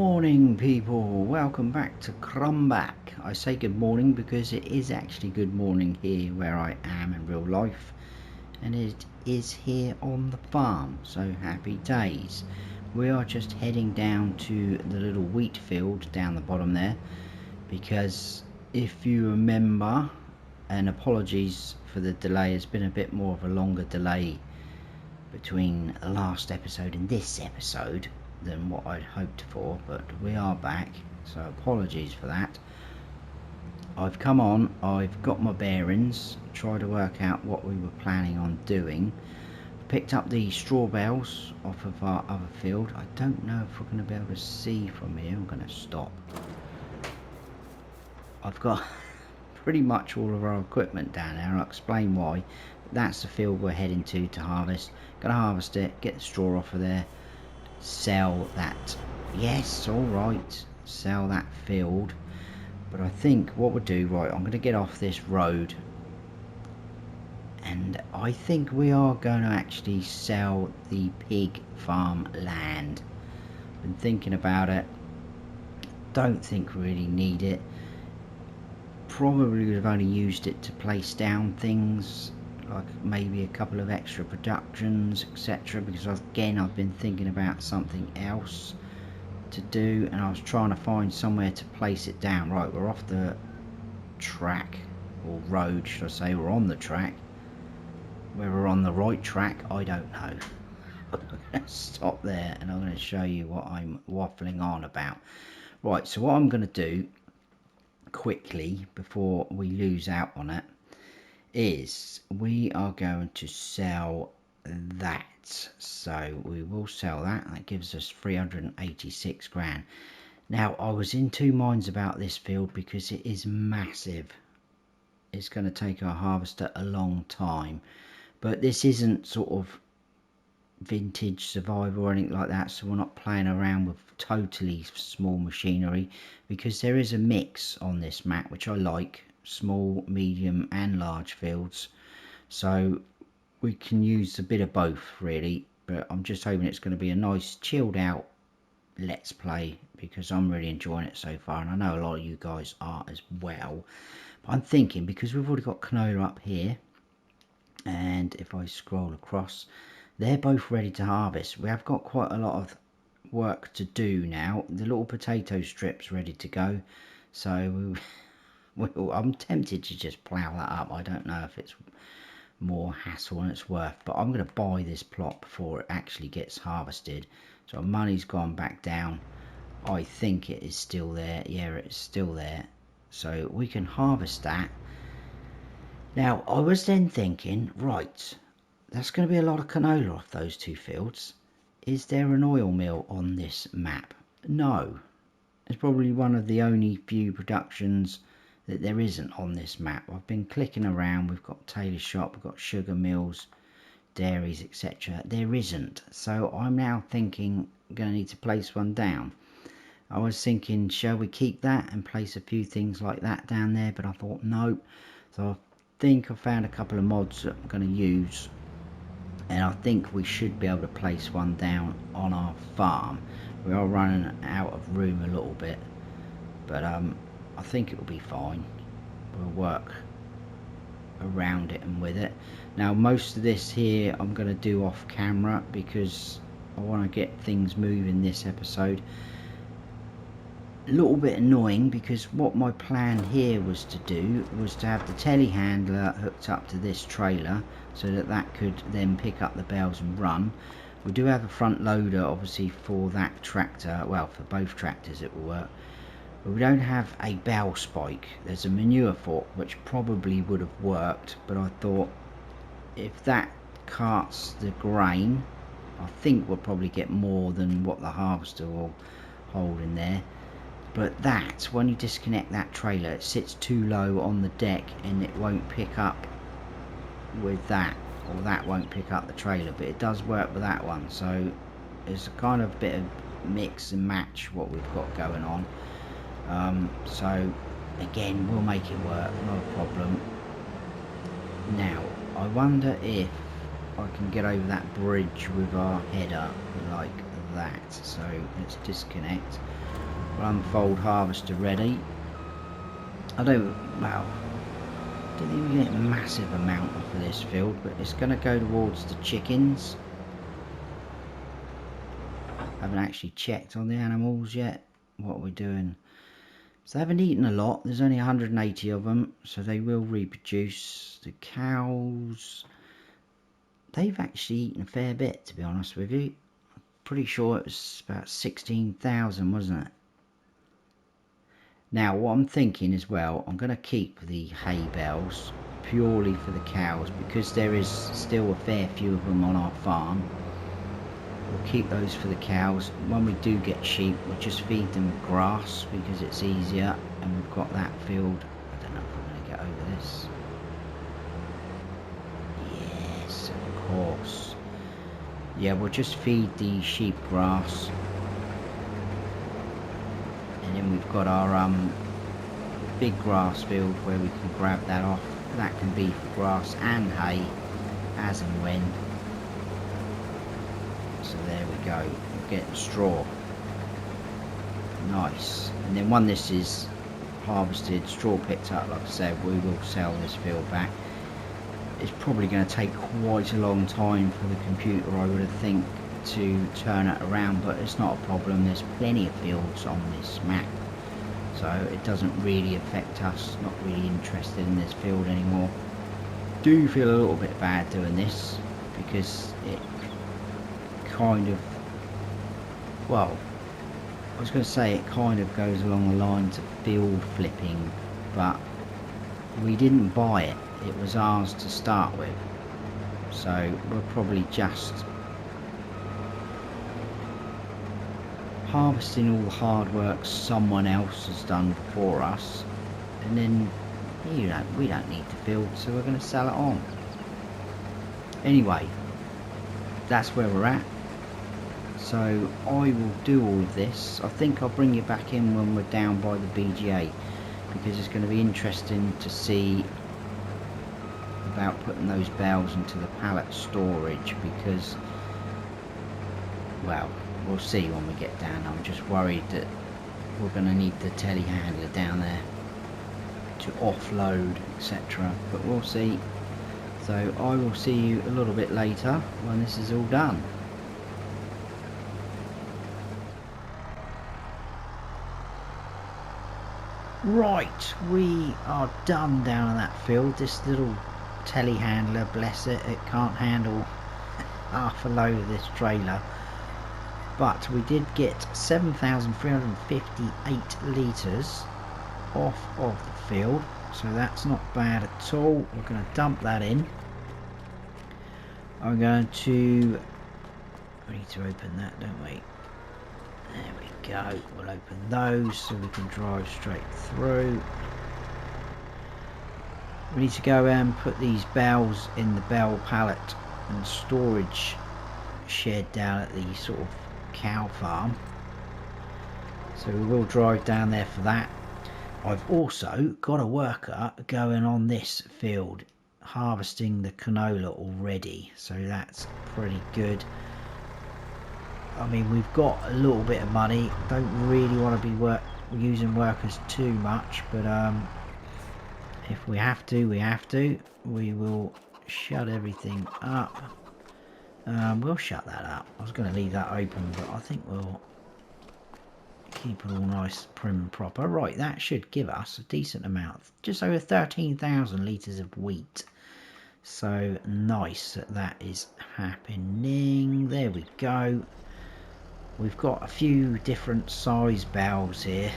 morning, people. Welcome back to Krumbach. I say good morning because it is actually good morning here where I am in real life, and it is here on the farm, so happy days. We are just heading down to the little wheat field down the bottom there, because if you remember, and apologies for the delay, it's been a bit more of a longer delay between the last episode and this episode than what I'd hoped for, but we are back, so apologies for that. I've come on, I've got my bearings, tried to work out what we were planning on doing. Picked up the straw bales off of our other field. I don't know if we're going to be able to see from here. I'm going to stop. I've got pretty much all of our equipment down there. I'll explain why. That's the field we're heading to harvest. Gonna harvest it, get the straw off of there, sell that. Yes, alright, sell that field. But I think what we'll do, right, I'm going to get off this road, and I think we are going to actually sell the pig farm land. Been thinking about it, don't think we really need it. Probably would have only used it to place down things, like maybe a couple of extra productions, etc. Because again, I've been thinking about something else to do, and I was trying to find somewhere to place it down. Right, we're off the track, or road should I say. We're on the track. Whether we're on the right track, I don't know. I'm going to stop there and I'm going to show you what I'm waffling on about. Right, so what I'm going to do quickly before we lose out on it is we are going to sell that. So we will sell that. That gives us 386 grand. Now, I was in two minds about this field because it is massive. It's going to take our harvester a long time, but this isn't sort of vintage survival or anything like that, so we're not playing around with totally small machinery, because there is a mix on this map which I like, small, medium and large fields, so we can use a bit of both really. But I'm just hoping it's going to be a nice chilled out let's play, because I'm really enjoying it so far, and I know a lot of you guys are as well. But I'm thinking, because we've already got canola up here, and if I scroll across, they're both ready to harvest. We have got quite a lot of work to do now. The little potato strips ready to go, so I'm tempted to just plough that up. I don't know if it's more hassle than it's worth, but I'm going to buy this plot before it actually gets harvested. So our money's gone back down. I think it is still there. Yeah, it's still there, so we can harvest that. Now, I was then thinking, right, that's going to be a lot of canola off those two fields. Is there an oil mill on this map? No. It's probably one of the only few productions that there isn't on this map. I've been clicking around. We've got tailor shop, we've got sugar mills, dairies, etc. There isn't. So I'm now thinking I'm going to need to place one down. I was thinking, shall we keep that and place a few things like that down there? But I thought, no. So I think I found a couple of mods that I'm going to use, and I think we should be able to place one down on our farm. We are running out of room a little bit, but I think it will be fine. We'll work around it and with it. Now, most of this here I'm going to do off camera because I want to get things moving this episode. A little bit annoying, because what my plan here was to do was to have the telehandler hooked up to this trailer so that that could then pick up the bales and run. We do have a front loader obviously for that tractor, well, for both tractors it will work, but we don't have a bale spike. There's a manure fork which probably would have worked, but I thought if that carts the grain, I think we'll probably get more than what the harvester will hold in there. But that, when you disconnect that trailer, it sits too low on the deck and it won't pick up with that, or that won't pick up the trailer, but it does work with that one. So it's a kind of bit of mix and match what we've got going on. So again, we'll make it work, not a problem. Now, I wonder if I can get over that bridge with our header like that. So let's disconnect. unfold harvester ready. I don't think we get a massive amount off of this field, but it's going to go towards the chickens. I haven't actually checked on the animals yet. What we're doing. So they haven't eaten a lot. There's only 180 of them, so they will reproduce. The cows, they've actually eaten a fair bit, to be honest with you. Pretty sure it was about 16,000, wasn't it? Now, what I'm thinking as well, I'm going to keep the hay bales purely for the cows, because there is still a fair few of them on our farm. We'll keep those for the cows. When we do get sheep, we'll just feed them grass because it's easier, and we've got that field. I don't know if I'm going to get over this. Yes, of course. Yeah, we'll just feed the sheep grass. And then we've got our big grass field where we can grab that off. That can be for grass and hay, as and when. So there we go. We'll get the straw. Nice. And then when this is harvested, straw picked up, like I said, we will sell this field back. It's probably going to take quite a long time for the computer, I would think, to turn it around, but it's not a problem. There's plenty of fields on this map, so it doesn't really affect us. Not really interested in this field anymore. Do feel a little bit bad doing this because it kind of, well, I was going to say it kind of goes along the lines of field flipping, but we didn't buy it. It was ours to start with, so we're probably just harvesting all the hard work someone else has done before us, and then we don't need the field, so we're going to sell it on. Anyway, that's where we're at. So I will do all of this. I think I'll bring you back in when we're down by the BGA, because it's going to be interesting to see about putting those bales into the pallet storage, because, well, we'll see when we get down. I'm just worried that we're going to need the telehandler down there to offload, etc. But we'll see. So I will see you a little bit later when this is all done. Right, we are done down in that field. This little telehandler, bless it, it can't handle half a load of this trailer. But we did get 7,358 litres off of the field, so that's not bad at all. We're going to dump that in. I'm going to, we need to open that, don't we? There we go. We'll open those so we can drive straight through. We need to go and put these bales in the bale pallet and storage shed down at the sort of cow farm, so we will drive down there for that. I've also got a worker going on this field harvesting the canola already, so that's pretty good. I mean, we've got a little bit of money, don't really want to be using workers too much, but if we have to, we will shut everything up. We'll shut that up. I was going to leave that open, but I think we'll keep it all nice, prim and proper. Right, that should give us a decent amount, just over 13,000 litres of wheat. So nice that is happening. There we go. We've got a few different size bales here.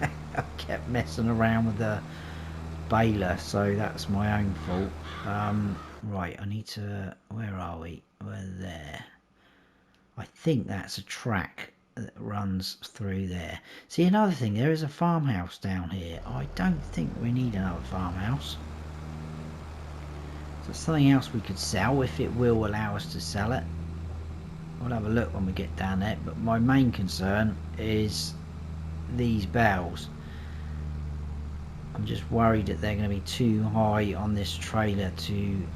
I kept messing around with the baler, so that's my own fault. Right, I need to, where are we? We're there. I think that's a track that runs through there. See, another thing, there is a farmhouse down here. I don't think we need another farmhouse. So something else we could sell if it will allow us to sell it. We'll have a look when we get down there, but my main concern is these bales. I'm just worried that they're going to be too high on this trailer to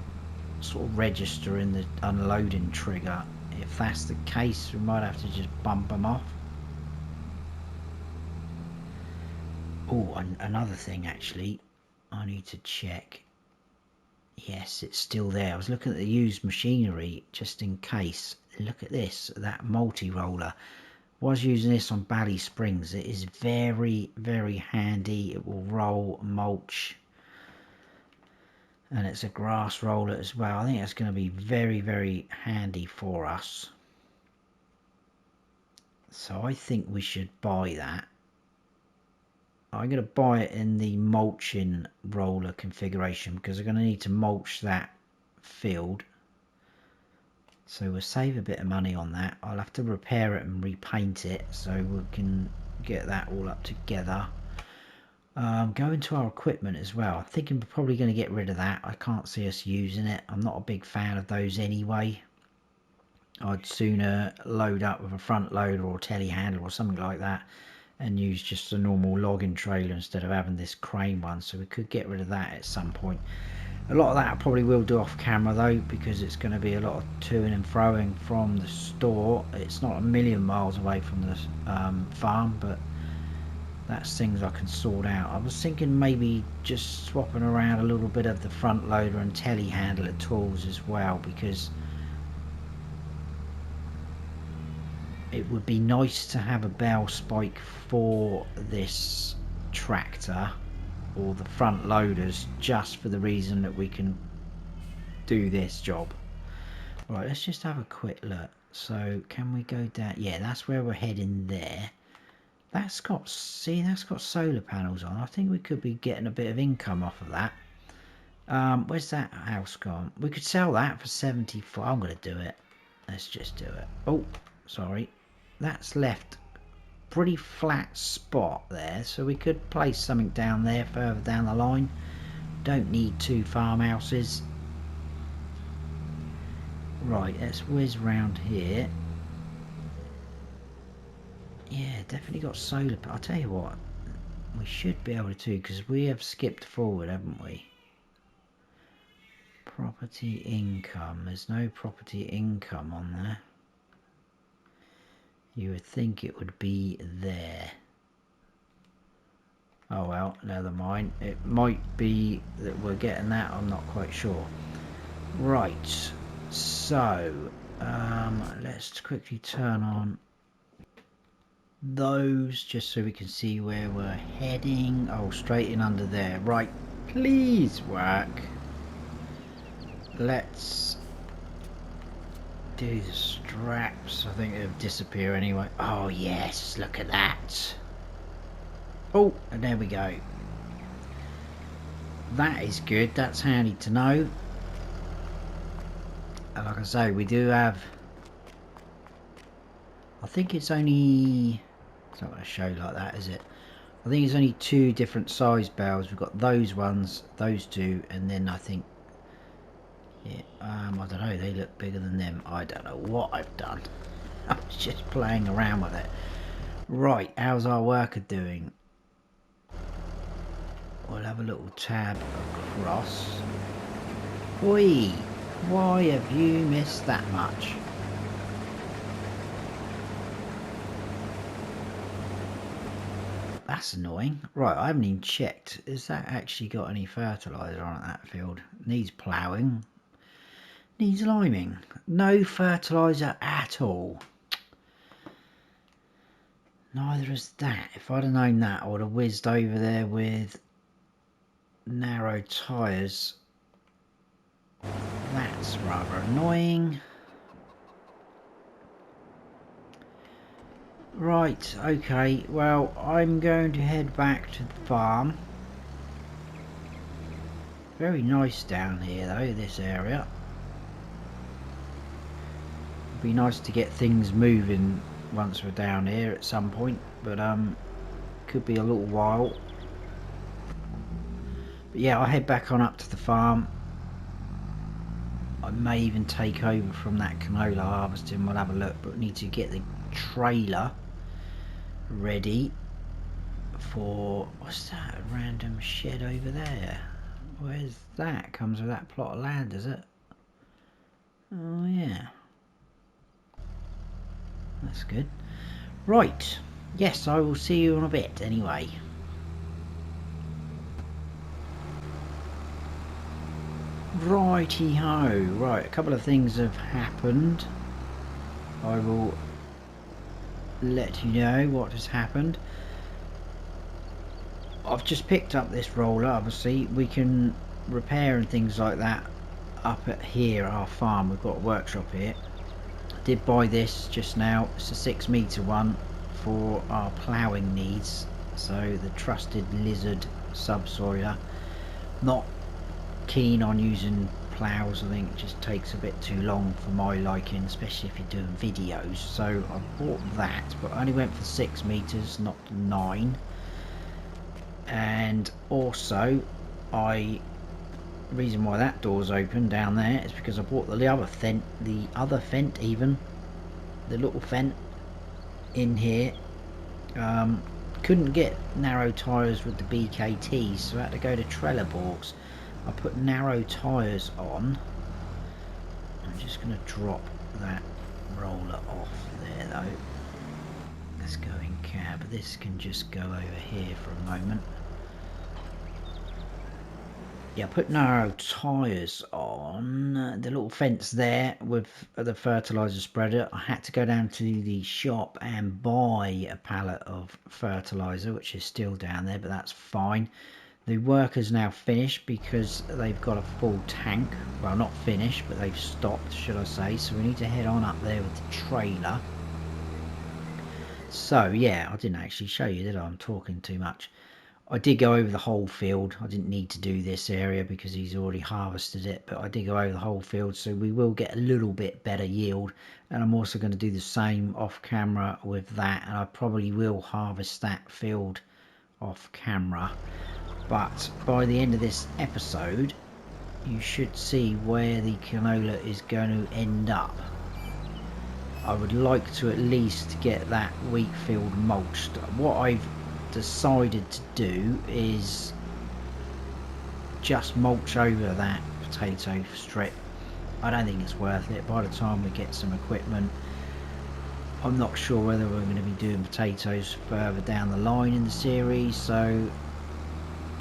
sort of register in the unloading trigger. If that's the case, we might have to just bump them off. Oh, and another thing actually, I need to check. Yes, it's still there. I was looking at the used machinery just in case. Look at this, that multi-roller. Was using this on Bally Springs. It is very, very handy. It will roll, mulch, and it's a grass roller as well. I think that's going to be very, very handy for us. So I think we should buy that. I'm going to buy it in the mulching roller configuration because I'm going to need to mulch that field. So we'll save a bit of money on that. I'll have to repair it and repaint it so we can get that all up together. Go into our equipment as well. I'm thinking we're probably going to get rid of that. I can't see us using it. I'm not a big fan of those anyway. I'd sooner load up with a front loader or telehandler or something like that and use just a normal logging trailer instead of having this crane one. So we could get rid of that at some point. A lot of that I probably will do off camera though, because it's going to be a lot of to-ing and fro-ing from the store. It's not a million miles away from the farm, but that's things I can sort out. I was thinking maybe just swapping around a little bit of the front loader and telehandler tools as well, because it would be nice to have a bell spike for this tractor or the front loaders, just for the reason that we can do this job. Right, let's just have a quick look. So can we go down? Yeah, that's where we're heading there. That's got, see, that's got solar panels on. I think we could be getting a bit of income off of that. Where's that house gone? We could sell that for 74. I'm going to do it. Let's just do it. Oh, sorry. That's left pretty flat spot there, so we could place something down there further down the line. Don't need two farmhouses. Right, let's whiz round here. Yeah, definitely got solar. I'll tell you what, we should be able to, because we have skipped forward, haven't we? Property income. There's no property income on there. You would think it would be there. Oh well, never mind. It might be that we're getting that, I'm not quite sure. Right, so let's quickly turn on those just so we can see where we're heading. Oh, straight in under there. Right, please work. Let's do the straps. I think they'll disappear anyway. Oh yes, look at that. Oh, and there we go. That is good. That's handy to know. And like I say, we do have, I think it's only, it's not going to show like that, is it? I think it's only two different size bells. We've got those ones, those two, and then I think, yeah, I don't know, they look bigger than them. I don't know what I've done. I was just playing around with it. Right, how's our worker doing? We'll have a little tab across. Oi, why have you missed that much? That's annoying. Right, I haven't even checked. Has that actually got any fertiliser on that field? Needs ploughing. Needs liming. No fertiliser at all. Neither is that. If I'd have known that, I would have whizzed over there with narrow tyres. That's rather annoying. Right, okay, well, I'm going to head back to the farm. Very nice down here though, this area. It'd be nice to get things moving once we're down here at some point, but could be a little while. But yeah, I'll head back on up to the farm. I may even take over from that canola harvesting. We'll have a look, but we need to get the trailer ready for, what's that, a random shed over there? Where's that? Comes with that plot of land, is it? Oh yeah, that's good. Right, yes, I will see you in a bit anyway. Righty-ho. Right, a couple of things have happened. I will let you know what has happened. I've just picked up this roller. Obviously we can repair and things like that up at here, our farm. We've got a workshop here. I did buy this just now. It's a 6 meter one for our ploughing needs, so the trusted lizard subsoiler. Not keen on using plows. I think it just takes a bit too long for my liking, especially if you're doing videos. So I bought that, but I only went for 6 meters, not 9. And also the reason why that door's open down there is because I bought the other fent, even the little fent in here. Couldn't get narrow tyres with the BKTs, so I had to go to Trelleborgs. I put narrow tyres on. I'm just going to drop that roller off there though. Let's go in cab. This can just go over here for a moment. Yeah, I put narrow tyres on the little fence there with the fertiliser spreader. I had to go down to the shop and buy a pallet of fertiliser, which is still down there, but that's fine. The work is now finished because they've got a full tank. Well, not finished, but they've stopped, should I say. So we need to head on up there with the trailer. So, yeah, I didn't actually show you, did I? I'm talking too much. I did go over the whole field. I didn't need to do this area because he's already harvested it, but I did go over the whole field, so we will get a little bit better yield. And I'm also going to do the same off camera with that, and I probably will harvest that field off camera. But by the end of this episode, you should see where the canola is going to end up. I would like to at least get that wheat field mulched. What I've decided to do is just mulch over that potato strip. I don't think it's worth it. By the time we get some equipment, I'm not sure whether we're going to be doing potatoes further down the line in the series, so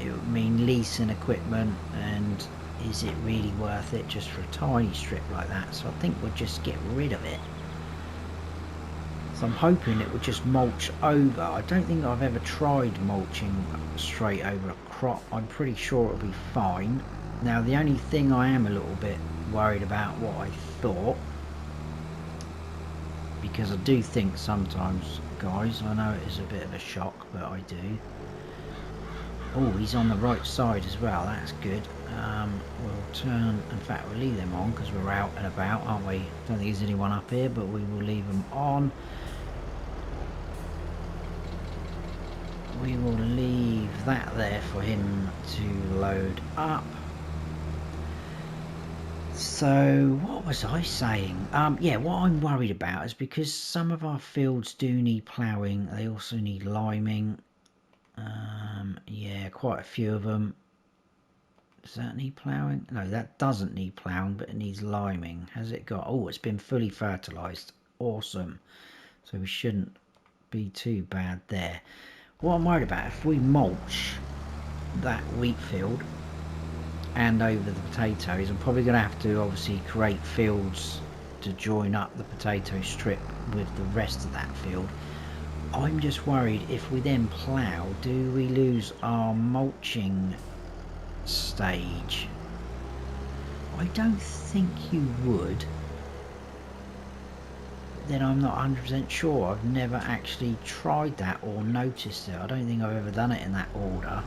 it would mean leasing equipment, and is it really worth it just for a tiny strip like that? So I think we'll just get rid of it. So I'm hoping it would just mulch over. I don't think I've ever tried mulching straight over a crop. I'm pretty sure it'll be fine. Now the only thing I am a little bit worried about what I thought, because I do think sometimes, guys, I know it is a bit of a shock, but I do. Oh, he's on the right side as well, that's good. We'll turn, in fact we'll leave them on because we're out and about, aren't we? Don't think there's anyone up here, but we will leave them on. We will leave that there for him to load up. So what was I saying? Yeah, what I'm worried about is because some of our fields do need ploughing, they also need liming. Yeah, quite a few of them. Does that need ploughing? No, that doesn't need ploughing, but it needs liming. Has it got? Oh, it's been fully fertilised. Awesome. So we shouldn't be too bad there. What I'm worried about, if we mulch that wheat field and over the potatoes, I'm probably going to have to obviously create fields to join up the potato strip with the rest of that field. I'm just worried if we then plough, do we lose our mulching stage? I don't think you would. Then I'm not 100% sure. I've never actually tried that or noticed it. I don't think I've ever done it in that order.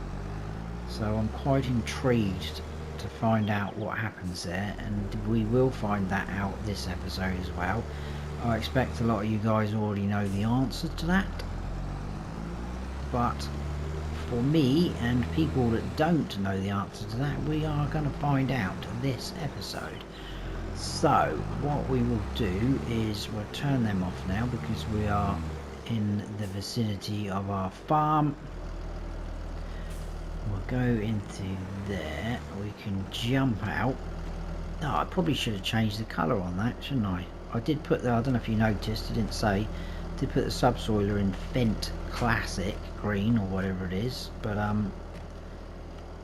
So I'm quite intrigued to find out what happens there, and we will find that out this episode as well. I expect a lot of you guys already know the answer to that, but for me and people that don't know the answer to that, we are going to find out this episode. So what we will do is we'll turn them off now because we are in the vicinity of our farm. We'll go into there. We can jump out. Oh, I probably should have changed the colour on that, shouldn't I? I did put the, I don't know if you noticed, I didn't say, I did put the subsoiler in Fent Classic green or whatever it is, but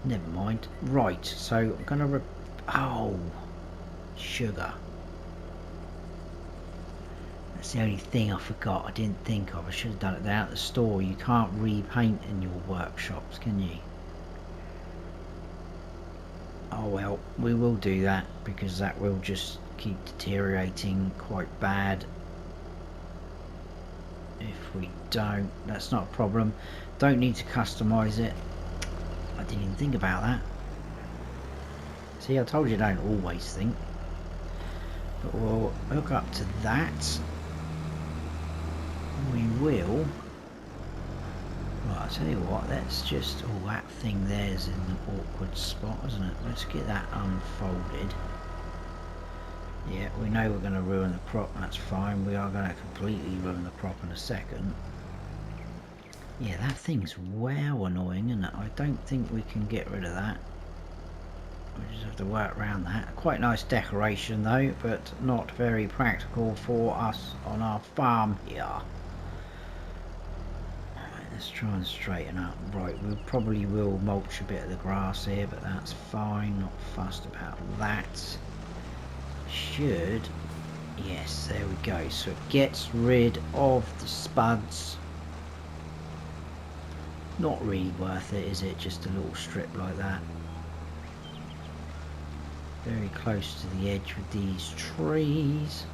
never mind. Right, so I'm going to Oh, sugar. That's the only thing I forgot. I didn't think of. I should have done it down at the store. You can't repaint in your workshops, can you? Oh well, we will do that because that will just keep deteriorating quite bad if we don't. That's not a problem. Don't need to customize it. I didn't even think about that. See, I told you don't always think. But we'll hook up to that. We will. Right, I'll tell you what, let's just... Oh, that thing there's in an awkward spot, isn't it? Let's get that unfolded. Yeah, we know we're going to ruin the prop, that's fine. We are going to completely ruin the prop in a second. Yeah, that thing's well annoying, isn't it? I don't think we can get rid of that. We just have to work around that. Quite nice decoration though, but not very practical for us on our farm here. Right, let's try and straighten up. Right, we probably will mulch a bit of the grass here, but that's fine. Not fussed about that. Should... Yes, there we go. So it gets rid of the spuds. Not really worth it, is it? Just a little strip like that. Very close to the edge with these trees.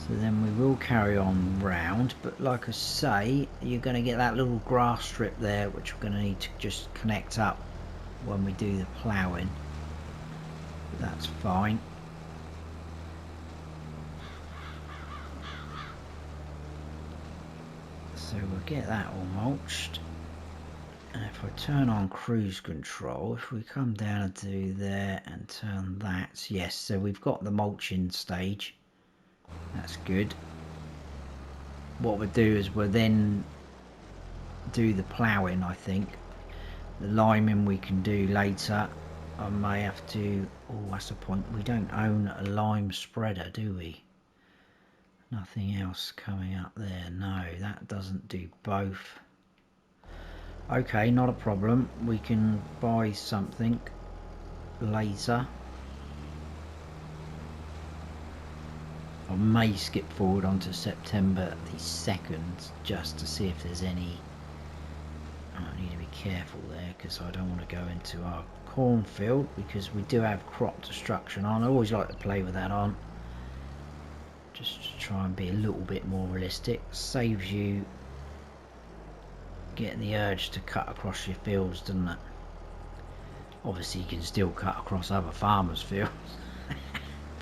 So then we will carry on round, but like I say, you're going to get that little grass strip there, which we're going to need to just connect up when we do the ploughing. But that's fine. So we'll get that all mulched. And if I turn on cruise control, if we come down to there and turn that, yes, so we've got the mulching stage. That's good. What we'll do is we'll then do the ploughing, I think. The liming we can do later. I may have to... Oh, that's a point. We don't own a lime spreader, do we? Nothing else coming up there. No, that doesn't do both. Okay, not a problem. We can buy something later. I may skip forward onto September the 2nd just to see if there's any... I need to be careful there because I don't want to go into our cornfield because we do have crop destruction on. I always like to play with that on. Just to try and be a little bit more realistic. Saves you getting the urge to cut across your fields, doesn't it? Obviously you can still cut across other farmers' fields.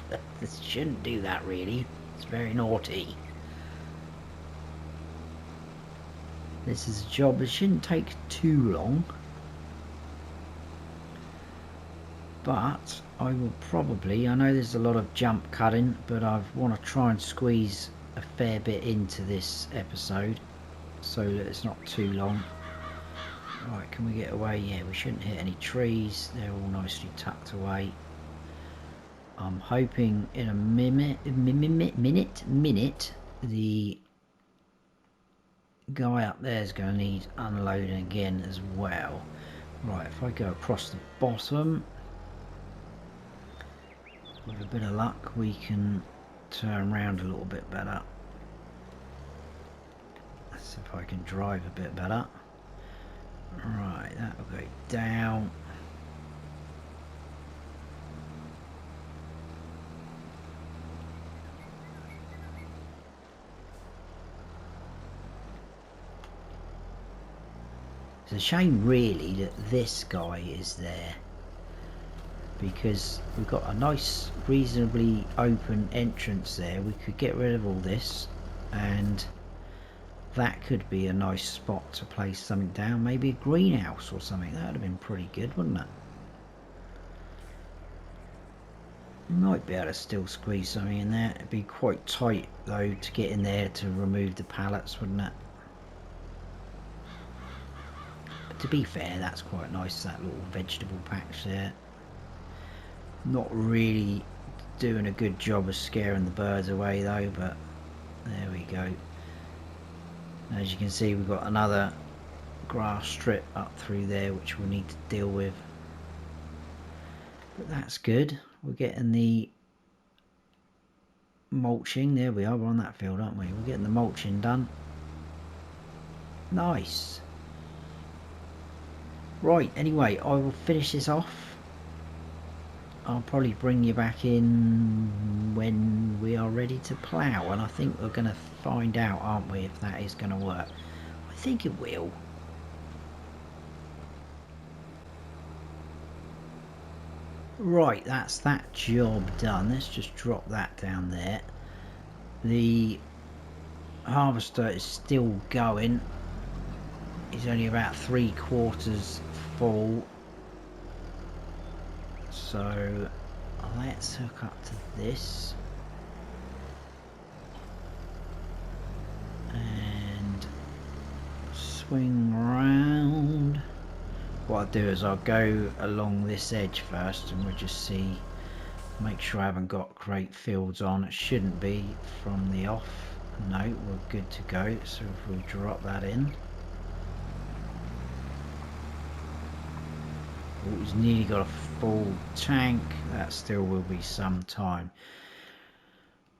But this shouldn't do that really. It's very naughty. This is a job that shouldn't take too long. But I will probably, I know there's a lot of jump cutting, but I want to try and squeeze a fair bit into this episode so that it's not too long. Right, can we get away? Yeah, we shouldn't hit any trees. They're all nicely tucked away. I'm hoping in a minute, the guy up there is going to need unloading again as well. Right, if I go across the bottom, with a bit of luck we can turn around a little bit better. Let's see if I can drive a bit better. Right, that will go down. It's a shame really that this guy is there, because we've got a nice reasonably open entrance there. We could get rid of all this and that could be a nice spot to place something down, maybe a greenhouse or something. That would have been pretty good, wouldn't it? Might be able to still squeeze something in there. It'd be quite tight though to get in there to remove the pallets, wouldn't it? But to be fair, that's quite nice, that little vegetable patch there. Not really doing a good job of scaring the birds away though, but there we go. As you can see, we've got another grass strip up through there which we'll need to deal with. But that's good. We're getting the mulching. There we are. We're on that field, aren't we? We're getting the mulching done. Nice. Right, anyway, I will finish this off. I'll probably bring you back in when we are ready to plough, and I think we're going to find out, aren't we, if that is going to work. I think it will. Right, that's that job done. Let's just drop that down there. The harvester is still going. It's only about 3/4 full. So let's hook up to this and swing round. What I'll do is I'll go along this edge first and we'll just see, make sure I haven't got great fields on. It shouldn't be from the off. No, we're good to go. So if we drop that in. Oh, it's nearly got a full tank. That still will be some time.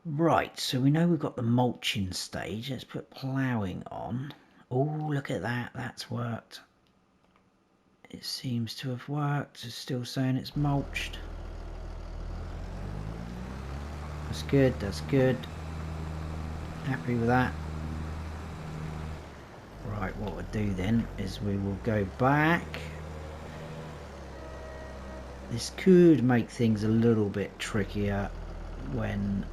Right, so we know we've got the mulching stage. Let's put ploughing on. Oh, look at that. That's worked. It seems to have worked. It's still saying it's mulched. That's good. That's good. Happy with that. Right, what we'll do then is we will go back. This could make things a little bit trickier when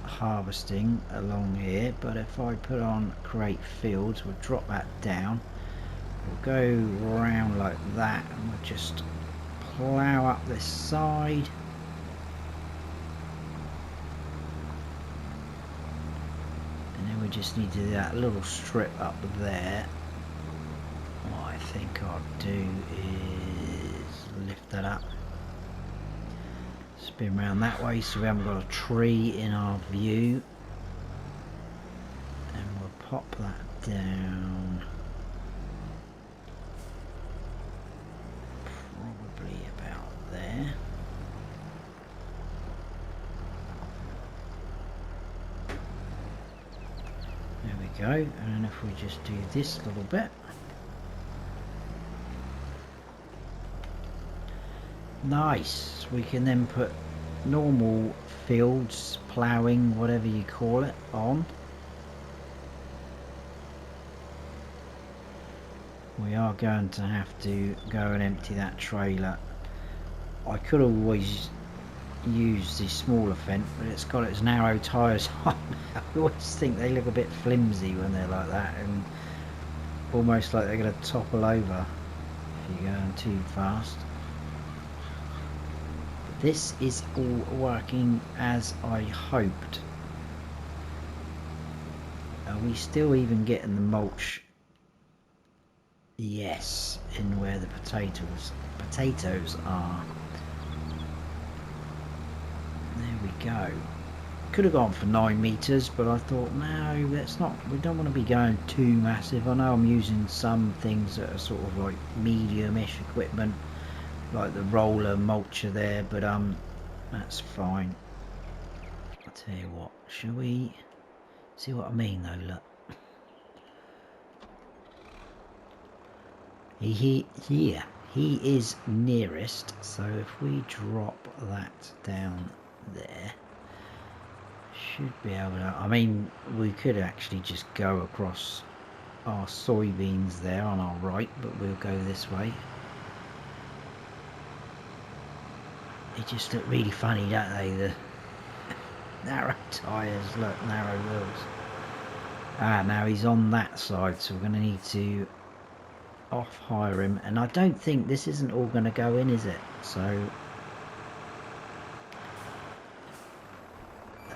harvesting along here, but if I put on create fields, we'll drop that down. We'll go around like that and we'll just plough up this side. And then we just need to do that little strip up there. What I think I'll do is lift that up, spin around that way so we haven't got a tree in our view, and we'll pop that down probably about there. There we go. And if we just do this little bit, nice, we can then put normal fields, ploughing, whatever you call it, on. We are going to have to go and empty that trailer. I could always use the smaller fence, but it's got its narrow tyres on. I always think they look a bit flimsy when they're like that, and almost like they're going to topple over if you're going too fast. This is all working as I hoped. Are we still even getting the mulch? Yes, in where the potatoes are. There we go. Could have gone for 9 meters, but I thought no, let's not. We don't want to be going too massive. I know I'm using some things that are sort of like medium-ish equipment, like the roller mulcher there, but that's fine. I'll tell you what, shall we see what I mean though? Look, he is nearest, so if we drop that down there, should be able to, I mean, we could actually just go across our soybeans there on our right, but we'll go this way. They just look really funny, don't they? The narrow tyres, look, narrow wheels. Ah, now he's on that side, so we're going to need to off-hire him. And I don't think this isn't all going to go in, is it? So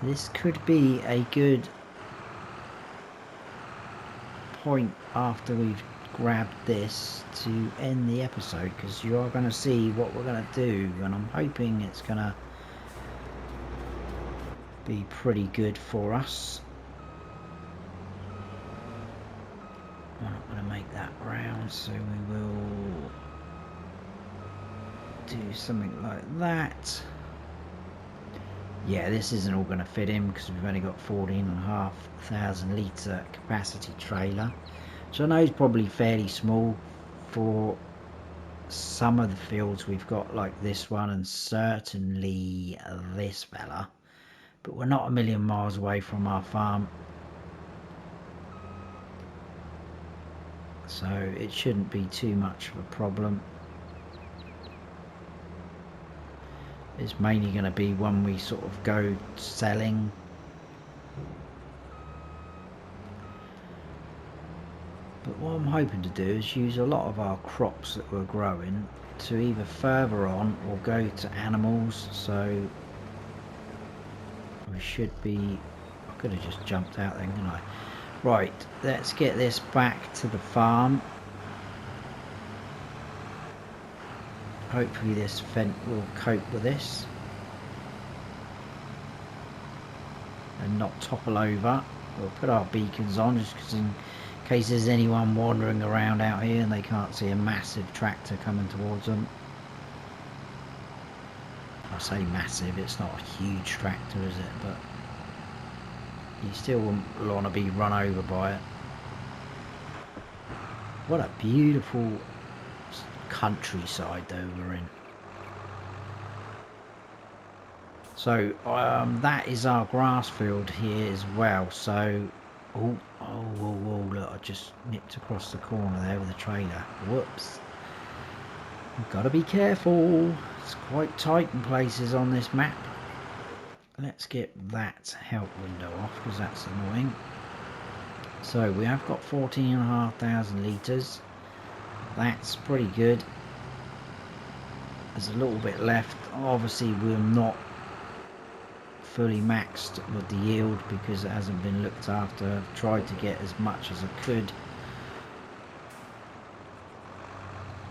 this could be a good point after we've grabbed this to end the episode, because you are going to see what we're going to do, and I'm hoping it's going to be pretty good for us. I'm not going to make that round, so we will do something like that. Yeah, this isn't all going to fit in because we've only got 14,500 litre capacity trailer, which I know is probably fairly small for some of the fields we've got, like this one and certainly this fella, but we're not a million miles away from our farm, so it shouldn't be too much of a problem. It's mainly going to be when we sort of go selling. But what I'm hoping to do is use a lot of our crops that we're growing to either further on or go to animals, so we should be... I could have just jumped out then, couldn't I? Right, let's get this back to the farm. Hopefully this vent will cope with this and not topple over. We'll put our beacons on just because in case there's anyone wandering around out here and they can't see a massive tractor coming towards them. I say massive, it's not a huge tractor, is it? But you still wouldn't want to be run over by it. What a beautiful countryside though we're in. So that is our grass field here as well. So oh, look, I just nipped across the corner there with the trailer. Whoops. We've got to be careful. It's quite tight in places on this map. Let's get that help window off because that's annoying. So we have got 14,500 litres. That's pretty good. There's a little bit left. Obviously we're not fully maxed with the yield because it hasn't been looked after. I've tried to get as much as I could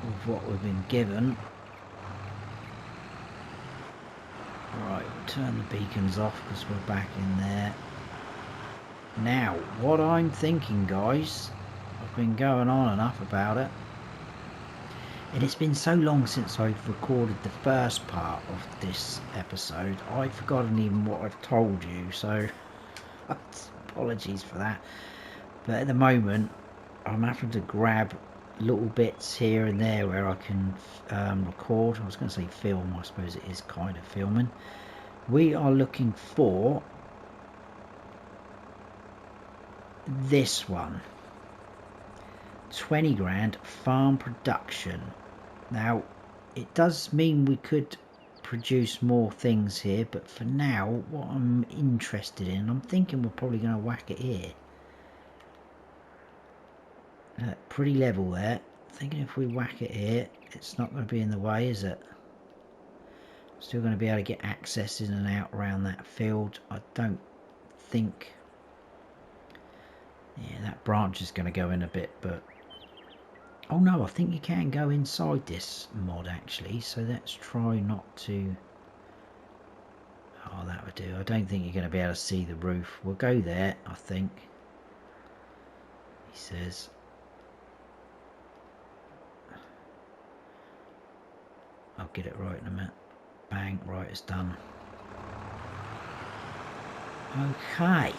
of what we've been given. Right, we'll turn the beacons off because we're back in there. Now, what I'm thinking, guys, I've been going on enough about it, and it's been so long since I've recorded the first part of this episode, I've forgotten even what I've told you, so apologies for that. But at the moment, I'm having to grab little bits here and there where I can record. I was going to say film, I suppose it is kind of filming. We are looking for this one, 20 grand farm production. Now it does mean we could produce more things here, but for now what I'm interested in, I'm thinking we're probably going to whack it here. Pretty level there. Thinking if we whack it here, it's not going to be in the way, is it? Still going to be able to get access in and out around that field. I don't think. Yeah, that branch is going to go in a bit, but oh no, I think you can go inside this mod actually, so let's try not to. Oh, that would do. I don't think you're going to be able to see the roof. We'll go there, I think. He says. I'll get it right in a minute. Bang, right, it's done. Okay.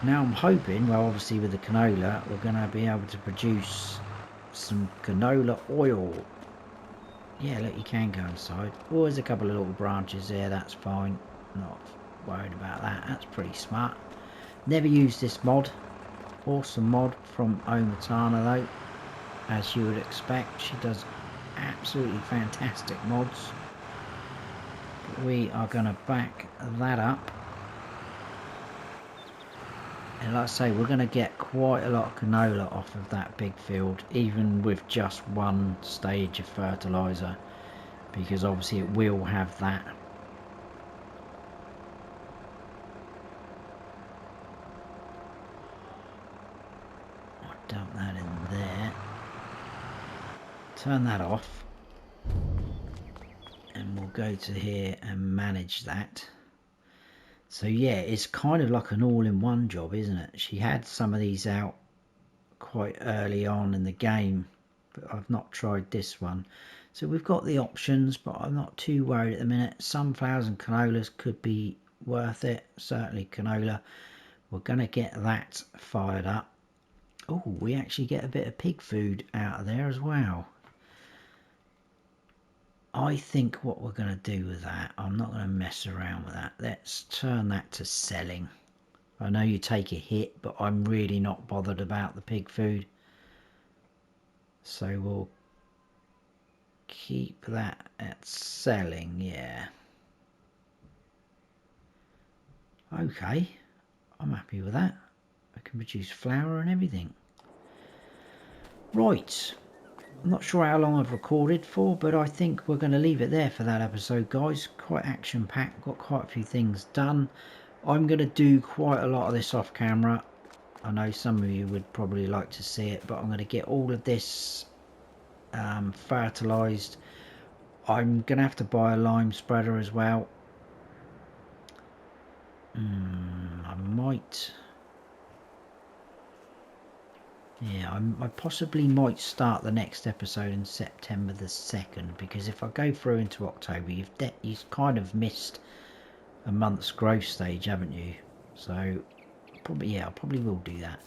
Now I'm hoping, well obviously with the canola, we're going to be able to produce some canola oil. Yeah, look, you can go inside. Oh, there's a couple of little branches there, that's fine. Not worried about that, that's pretty smart. Never used this mod. Awesome mod from Omatana though. As you would expect, she does absolutely fantastic mods. But we are going to back that up. And like I say, we're going to get quite a lot of canola off of that big field, even with just one stage of fertiliser, because obviously it will have that. I'll dump that in there. Turn that off. And we'll go to here and manage that. So yeah, it's kind of like an all-in-one job, isn't it? She had some of these out quite early on in the game, but I've not tried this one. So we've got the options, but I'm not too worried at the minute. Sunflowers and canolas could be worth it. Certainly canola. We're going to get that fired up. Oh, we actually get a bit of pig food out of there as well. I think what we're going to do with that, I'm not going to mess around with that. Let's turn that to selling. I know you take a hit, but I'm really not bothered about the pig food. So we'll keep that at selling, yeah. Okay, I'm happy with that. I can produce flour and everything. Right, I'm not sure how long I've recorded for, but I think we're going to leave it there for that episode, guys. Quite action-packed, got quite a few things done. I'm going to do quite a lot of this off camera. I know some of you would probably like to see it, but I'm going to get all of this fertilised. I'm going to have to buy a lime spreader as well. I might... Yeah, I possibly might start the next episode in September the 2nd, because if I go through into October, you've kind of missed a month's growth stage, haven't you? So, probably, yeah, I probably will do that.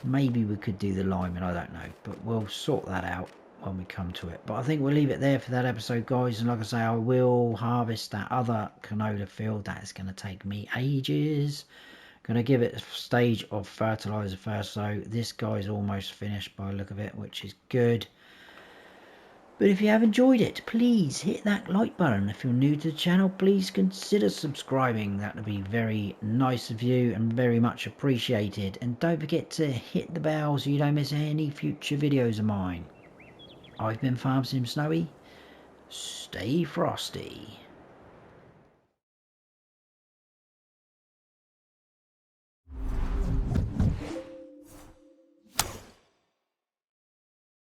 Maybe we could do the liming, I don't know, but we'll sort that out when we come to it. But I think we'll leave it there for that episode, guys, and like I say, I will harvest that other canola field. That is going to take me ages. Going to give it a stage of fertilizer first, so this guy's almost finished by the look of it, which is good. But if you have enjoyed it, please hit that like button. If you're new to the channel, please consider subscribing. That would be very nice of you and very much appreciated. And don't forget to hit the bell so you don't miss any future videos of mine. I've been Farm Sim Snowy. Stay frosty.